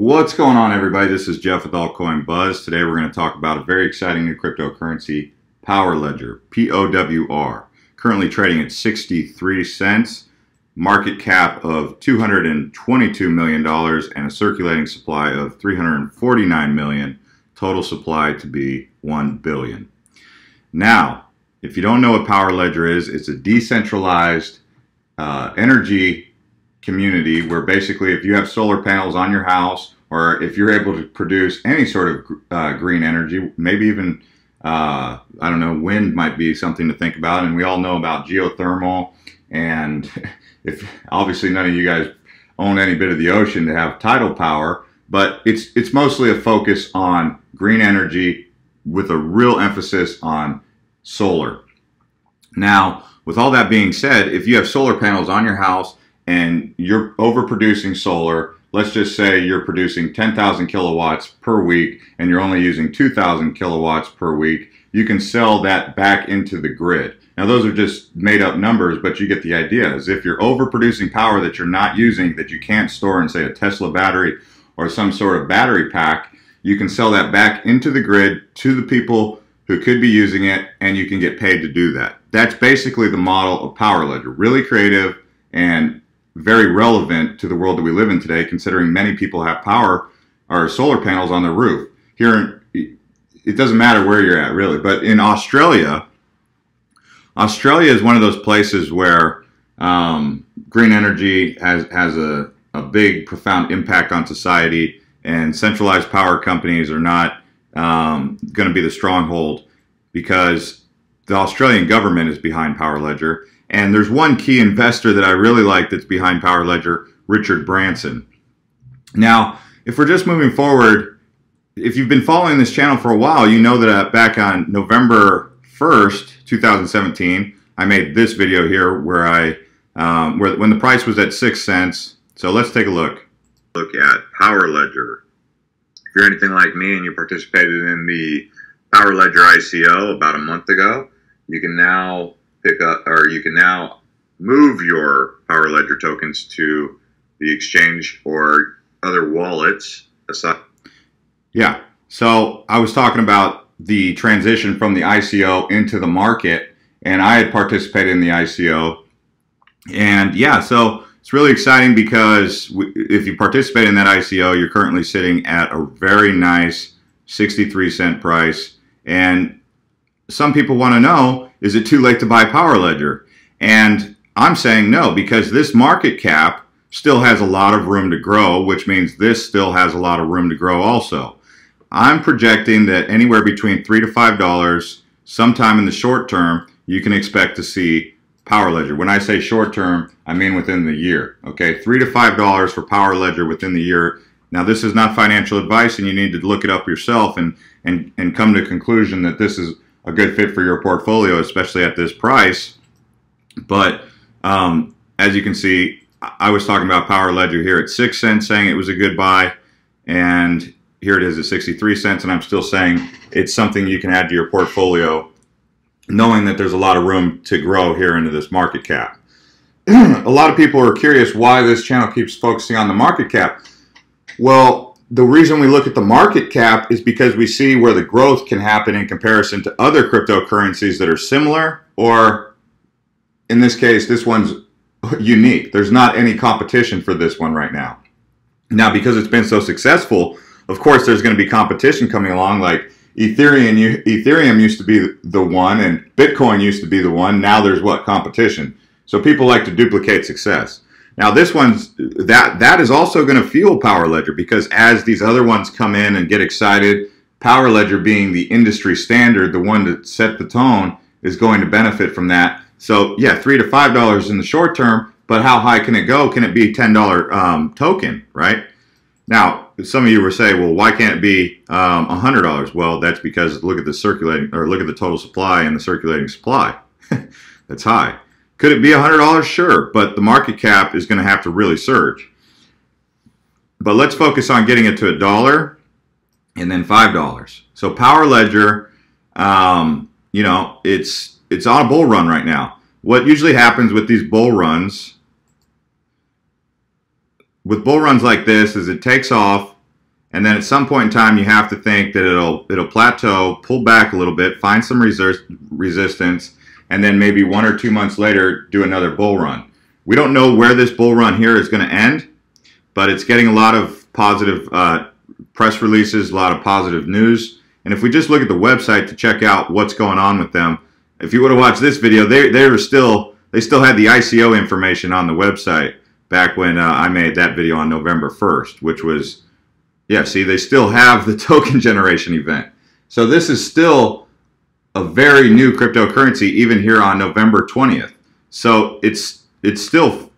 What's going on, everybody? This is Jeff with Altcoin Buzz. Today we're going to talk about a very exciting new cryptocurrency, Power Ledger, POWR. Currently trading at 63 cents, market cap of $222 million, and a circulating supply of 349 million, total supply to be 1 billion. Now, if you don't know what Power Ledger is, it's a decentralized energy community where basically if you have solar panels on your house, or if you're able to produce any sort of green energy, maybe even, I don't know, wind might be something to think about. And we all know about geothermal. And if obviously none of you guys own any bit of the ocean to have tidal power, but it's mostly a focus on green energy with a real emphasis on solar. Now, with all that being said, if you have solar panels on your house and you're overproducing solar, let's just say you're producing 10,000 kilowatts per week and you're only using 2,000 kilowatts per week, you can sell that back into the grid. Now, those are just made up numbers, but you get the idea. Is if you're overproducing power that you're not using, that you can't store in, say, a Tesla battery or some sort of battery pack, you can sell that back into the grid to the people who could be using it, and you can get paid to do that. That's basically the model of Power Ledger. Really creative and very relevant to the world that we live in today, considering many people have power or solar panels on their roof. Here, it doesn't matter where you're at, really, but in Australia is one of those places where green energy has a big, profound impact on society, and centralized power companies are not going to be the stronghold because the Australian government is behind Power Ledger. And there's one key investor that I really like that's behind Power Ledger, Richard Branson. Now, if we're just moving forward, if you've been following this channel for a while, you know that back on November 1st, 2017, I made this video here where when the price was at 6 cents. So let's take a look. Look at Power Ledger. If you're anything like me and you participated in the Power Ledger ICO about a month ago, you can now move your Power Ledger tokens to the exchange or other wallets. Yeah, so I was talking about the transition from the ICO into the market, and I had participated in the ICO. And yeah, so it's really exciting because if you participate in that ICO, you're currently sitting at a very nice 63-cent price. And some people want to know, is it too late to buy Power Ledger? And I'm saying no, because this market cap still has a lot of room to grow, which means this still has a lot of room to grow also. I'm projecting that anywhere between $3 to $5 sometime in the short term, you can expect to see Power Ledger. When I say short term, I mean within the year. Okay, $3 to $5 for Power Ledger within the year. Now, this is not financial advice, and you need to look it up yourself and come to a conclusion that this is a good fit for your portfolio, especially at this price. But as you can see, I was talking about Power Ledger here at 6 cents, saying it was a good buy, and here it is at 63 cents, and I'm still saying it's something you can add to your portfolio, knowing that there's a lot of room to grow here into this market cap. A lot of people are curious why this channel keeps focusing on the market cap. Well, the reason we look at the market cap is because we see where the growth can happen in comparison to other cryptocurrencies that are similar, or in this case, this one's unique. There's not any competition for this one right now. Now, because it's been so successful, of course, there's going to be competition coming along, like Ethereum used to be the one and Bitcoin used to be the one. Now there's what? Competition. So people like to duplicate success. Now this one's, that is also going to fuel Power Ledger, because as these other ones come in and get excited, Power Ledger being the industry standard, the one that set the tone, is going to benefit from that. So yeah, $3 to $5 in the short term, but how high can it go? Can it be $10 token, right? Now, some of you will say, well, why can't it be $100? Well, that's because look at the circulating, or look at the total supply and the circulating supply. That's high. Could it be $100? Sure, but the market cap is going to have to really surge. But let's focus on getting it to $1 and then $5. So Power Ledger, you know, it's on a bull run right now. What usually happens with these bull runs, with bull runs like this, is it takes off And then at some point in time, you have to think that it'll plateau, pull back a little bit, find some resistance, and then maybe 1 or 2 months later, do another bull run. We don't know where this bull run here is going to end, but it's getting a lot of positive press releases, a lot of positive news. And if we just look at the website to check out what's going on with them, if you would have watched this video, they still had the ICO information on the website back when I made that video on November 1st, which was, yeah, see, they still have the token generation event. So this is still a very new cryptocurrency, even here on November 20th. So it's still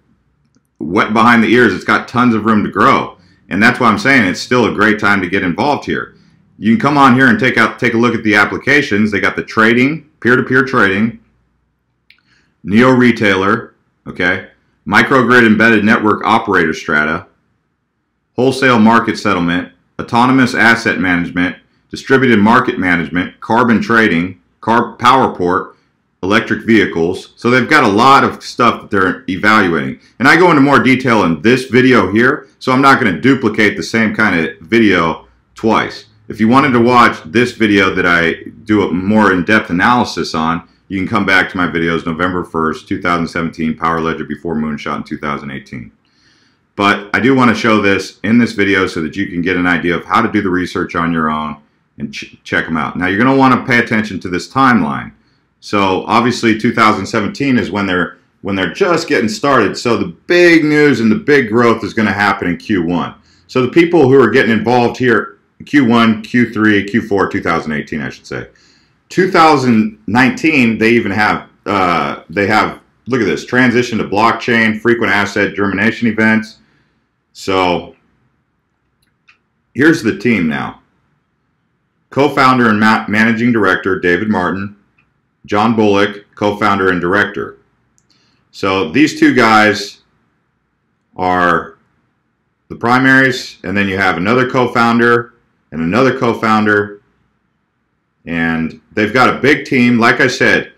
wet behind the ears. It's got tons of room to grow. And that's why I'm saying it's still a great time to get involved here. You can come on here and take a look at the applications. They got the trading, peer-to-peer trading, Neo Retailer, okay, Microgrid Embedded Network Operator Strata, Wholesale Market Settlement, Autonomous Asset Management, Distributed Market Management, Carbon Trading, Powerport, Electric Vehicles. So they've got a lot of stuff that they're evaluating. And I go into more detail in this video here, so I'm not going to duplicate the same kind of video twice. If you wanted to watch this video that I do a more in-depth analysis on, you can come back to my videos November 1st, 2017, Power Ledger before Moonshot in 2018. But I do want to show this in this video so that you can get an idea of how to do the research on your own and check them out. Now you're going to want to pay attention to this timeline. So obviously 2017 is when they're just getting started. So the big news and the big growth is going to happen in Q1. So the people who are getting involved here, Q1, Q3, Q4, 2018, I should say. 2019, they even have, look at this, transition to blockchain, frequent asset germination events. So here's the team now. Co-founder and managing director, David Martin. John Bullock, co-founder and director. So these two guys are the primaries, and then you have another co-founder and another co-founder, and they've got a big team. Like I said,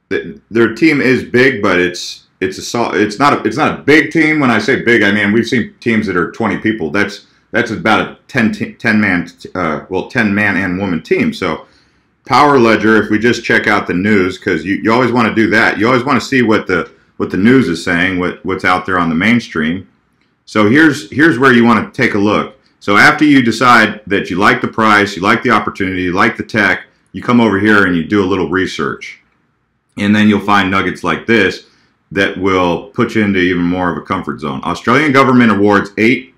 their team is big, but it's not a big team. When I say big, I mean we've seen teams that are 20 people. That's about a 10 man and woman team. So Power Ledger, if we just check out the news, because you always want to do that. You always want to see what the news is saying, what's out there on the mainstream. So here's where you want to take a look. So after you decide that you like the price, you like the opportunity, you like the tech, you come over here and you do a little research. And then you'll find nuggets like this that will put you into even more of a comfort zone. Australian government awards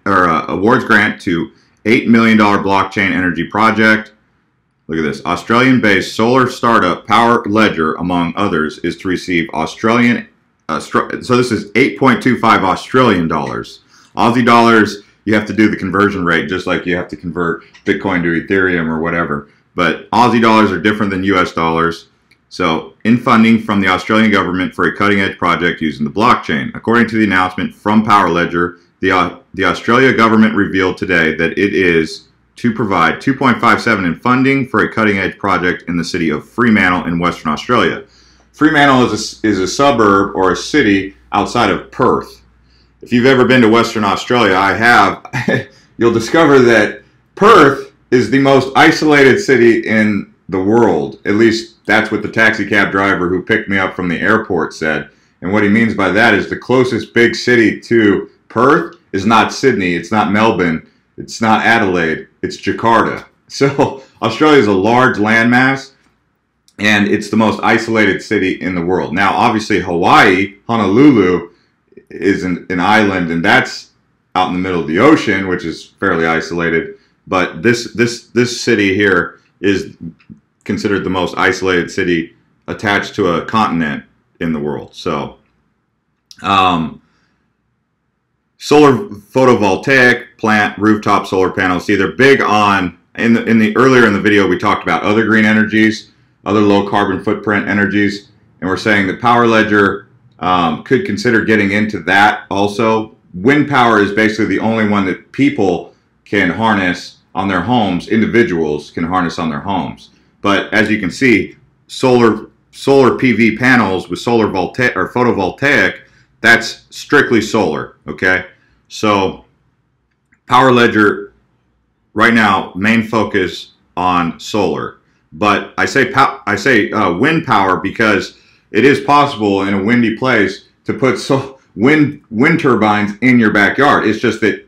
awards grant to $8 million blockchain energy project. Look at this. Australian-based solar startup Power Ledger, among others, is to receive Australian. So this is 8.25 Australian dollars. Aussie dollars, you have to do the conversion rate just like you have to convert Bitcoin to Ethereum or whatever. But Aussie dollars are different than US dollars. So, in funding from the Australian government for a cutting-edge project using the blockchain. According to the announcement from Power Ledger, the Australia government revealed today that it is to provide 2.57 in funding for a cutting-edge project in the city of Freemantle in Western Australia. Freemantle is a suburb or a city outside of Perth. If you've ever been to Western Australia, I have, you'll discover that Perth is the most isolated city in the world. At least that's what the taxi cab driver who picked me up from the airport said. And what he means by that is the closest big city to Perth is not Sydney, it's not Melbourne, it's not Adelaide, it's Jakarta. So Australia is a large landmass, and it's the most isolated city in the world. Now, obviously, Hawaii, Honolulu, is an island, and that's out in the middle of the ocean, which is fairly isolated. But this city here is considered the most isolated city attached to a continent in the world. So, solar photovoltaic plant, rooftop solar panels. See, they're big on, earlier in the video we talked about other green energies, other low carbon footprint energies, and we're saying that Power Ledger could consider getting into that also. Wind power is basically the only one that people can harness on their homes, individuals can harness on their homes. But as you can see, solar PV panels with photovoltaic, that's strictly solar, okay? So Power Ledger right now, main focus on solar. But I say wind power because it is possible in a windy place to put wind turbines in your backyard. It's just that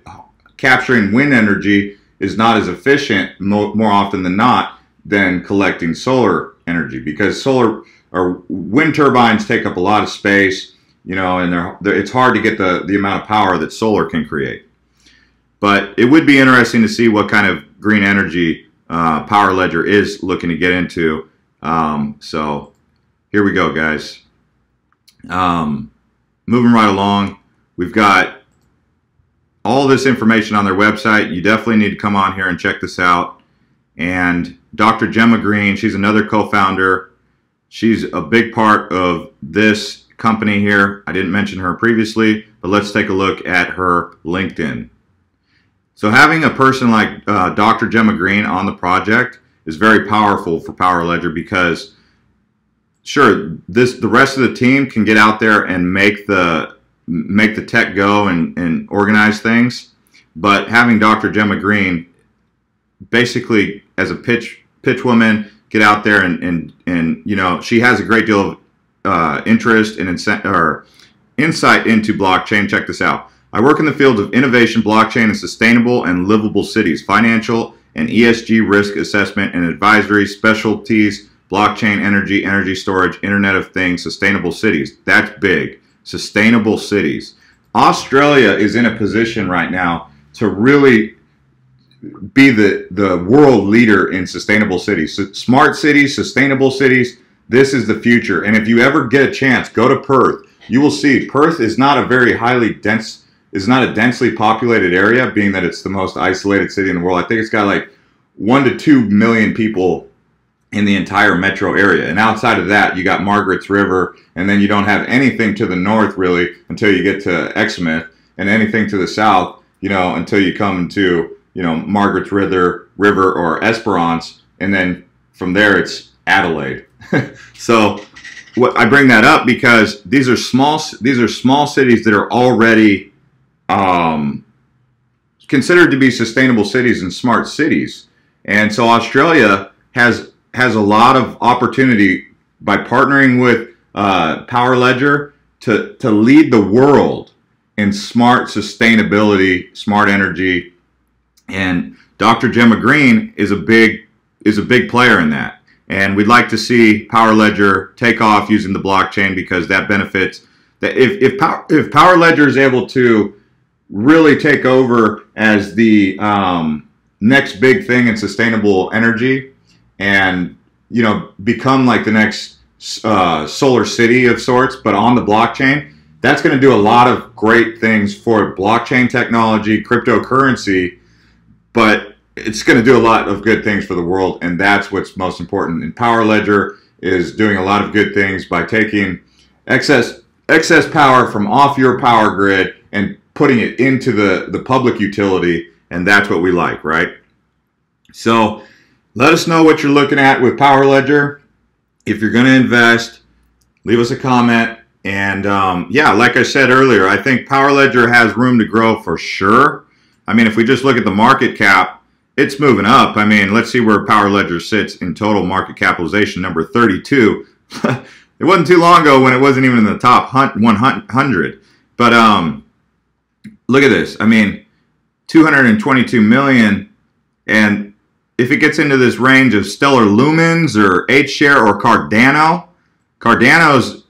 capturing wind energy is not as efficient more often than not than collecting solar energy, because solar or wind turbines take up a lot of space, you know, and it's hard to get the amount of power that solar can create. But it would be interesting to see what kind of green energy Power Ledger is looking to get into. So here we go, guys. Moving right along, we've got all this information on their website. You definitely need to come on here and check this out. And Dr. Gemma Green, she's another co-founder. She's a big part of this company here. I didn't mention her previously, but let's take a look at her LinkedIn. So having a person like Dr. Gemma Green on the project is very powerful for Power Ledger, because sure, the rest of the team can get out there and make the tech go and organize things, but having Dr. Gemma Green basically as a pitch woman get out there and you know, she has a great deal of interest and insight into blockchain. Check this out. I work in the fields of innovation, blockchain, and sustainable and livable cities, financial and ESG risk assessment and advisory, specialties, blockchain, energy storage, Internet of Things, sustainable cities. That's big. Sustainable cities. Australia is in a position right now to really be the world leader in sustainable cities. So smart cities, sustainable cities, this is the future. And if you ever get a chance, go to Perth. You will see Perth is not a very is not a densely populated area, being that it's the most isolated city in the world. I think it's got like 1 to 2 million people in the entire metro area. And outside of that, you got Margaret's River, and then you don't have anything to the north really until you get to Exmouth, and anything to the south, you know, until you come to, you know, Margaret's River or Esperance, and then from there it's Adelaide. So I bring that up because these are small cities that are already considered to be sustainable cities and smart cities. And so Australia has a lot of opportunity by partnering with Power Ledger to lead the world in smart sustainability, smart energy. And Dr. Gemma Green is a big player in that. And we'd like to see Power Ledger take off using the blockchain, because that benefits that if Power Ledger is able to really take over as the next big thing in sustainable energy, and you know, become like the next solar city of sorts, but on the blockchain, that's going to do a lot of great things for blockchain technology, cryptocurrency, but it's going to do a lot of good things for the world, and that's what's most important. And Power Ledger is doing a lot of good things by taking excess power from off your power grid and putting it into the public utility, and that's what we like, right? So let us know what you're looking at with Power Ledger. If you're going to invest, leave us a comment. And yeah, like I said earlier, I think Power Ledger has room to grow for sure. I mean, if we just look at the market cap, it's moving up. I mean, let's see where Power Ledger sits in total market capitalization, number 32. It wasn't too long ago when it wasn't even in the top 100. But look at this. I mean, 222 million. And if it gets into this range of Stellar Lumens or H-Share or Cardano's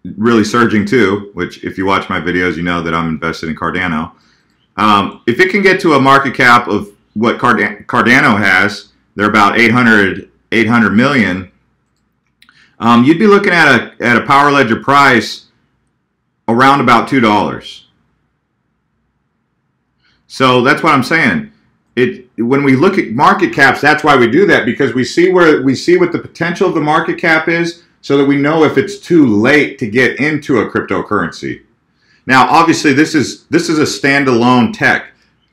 really surging too, which if you watch my videos, you know that I'm invested in Cardano. If it can get to a market cap of what Cardano has, they're about 800 million. You'd be looking at a Power Ledger price around about $2. So that's what I'm saying. When we look at market caps, that's why we do that, because we see what the potential of the market cap is, so that we know if it's too late to get into a cryptocurrency. Now, obviously, this is a standalone tech.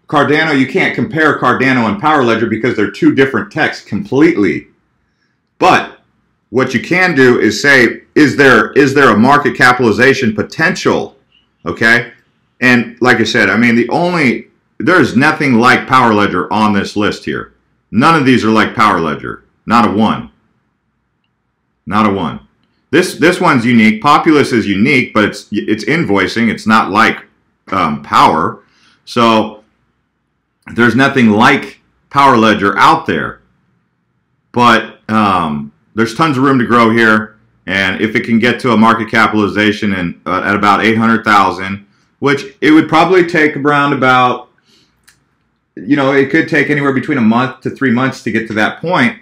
Cardano, you can't compare Cardano and Power Ledger because they're two different techs completely. But what you can do is say, is there a market capitalization potential? Okay, and like I said, I mean, the only there's nothing like Power Ledger on this list here. None of these are like Power Ledger. Not a one. Not a one. This one's unique. Populous is unique, but it's invoicing. It's not like Power. So there's nothing like Power Ledger out there. But there's tons of room to grow here. And if it can get to a market capitalization at about 800,000, which it would probably take around about, you know, it could take anywhere between a month to 3 months to get to that point.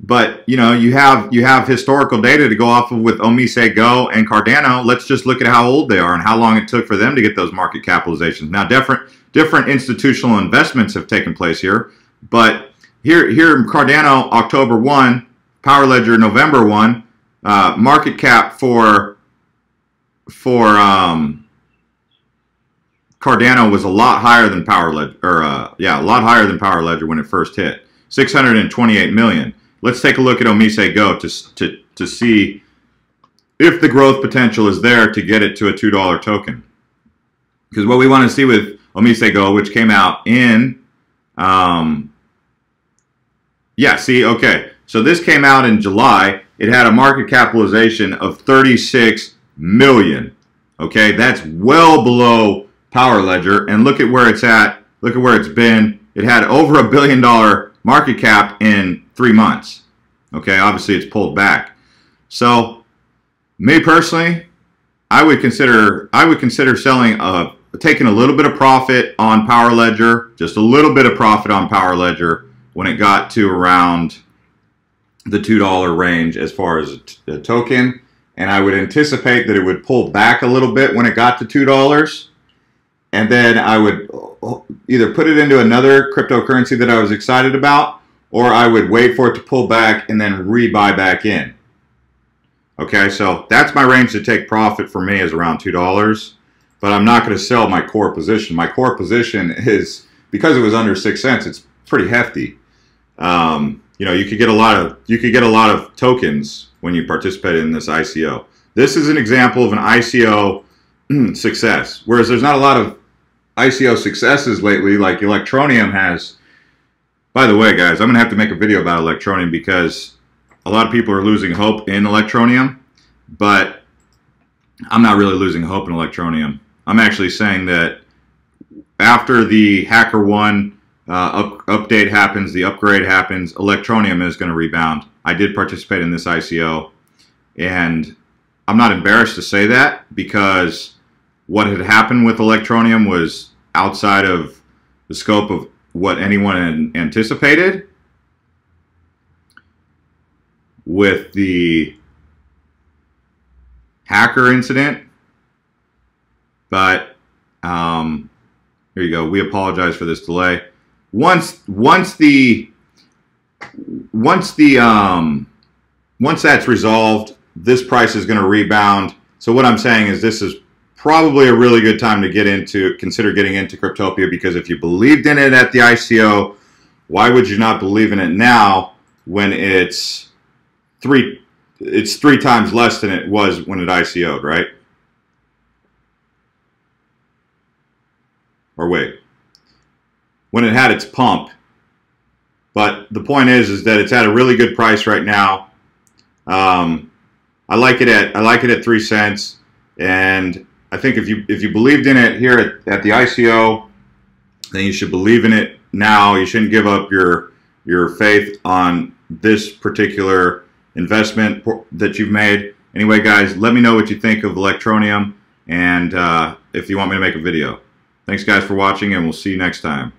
But, you know, you have historical data to go off of with Omise Go and Cardano. Let's just look at how old they are and how long it took for them to get those market capitalizations. Now, different institutional investments have taken place here. But here in Cardano, October 1, Power Ledger, November 1, market cap for Cardano was a lot higher than Power Ledger, a lot higher than Power Ledger when it first hit, 628 million. Let's take a look at Omise Go to see if the growth potential is there to get it to a $2 token. Because what we want to see with Omise Go, which came out in, so this came out in July. It had a market capitalization of 36 million. Okay, that's well below Power Ledger, and look at where it's at. Look at where it's been. It had over $1 billion market cap in 3 months. Okay, obviously it's pulled back. So, me personally, I would consider selling, taking a little bit of profit on Power Ledger, just a little bit of profit on Power Ledger when it got to around the $2 range as far as a token, and I would anticipate that it would pull back a little bit when it got to $2. And then I would either put it into another cryptocurrency that I was excited about, or I would wait for it to pull back and then rebuy back in. Okay, so that's my range to take profit for me is around $2, but I'm not going to sell my core position. My core position is, because it was under 6 cents, it's pretty hefty. You know, you could get a lot of tokens when you participate in this ICO. This is an example of an ICO success, whereas there's not a lot of ICO successes lately like Electroneum has. By the way, guys, I'm going to have to make a video about Electroneum because a lot of people are losing hope in Electroneum, but I'm not really losing hope in Electroneum. I'm actually saying that after the HackerOne update happens, the upgrade happens, Electroneum is going to rebound. I did participate in this ICO, and I'm not embarrassed to say that because what had happened with Electroneum was outside of the scope of what anyone anticipated with the hacker incident. But here you go. We apologize for this delay. Once that's resolved, this price is going to rebound. So what I'm saying is this is probably a really good time to consider getting into Cryptopia, because if you believed in it at the ICO, why would you not believe in it now when it's three times less than it was when it ICO'd, right? Or wait, when it had its pump. But the point is that it's at a really good price right now. I like it at 3 cents, and I think if you believed in it here at the ICO, then you should believe in it now. You shouldn't give up your faith on this particular investment that you've made. Anyway, guys, let me know what you think of Electroneum, and if you want me to make a video. Thanks, guys, for watching, and we'll see you next time.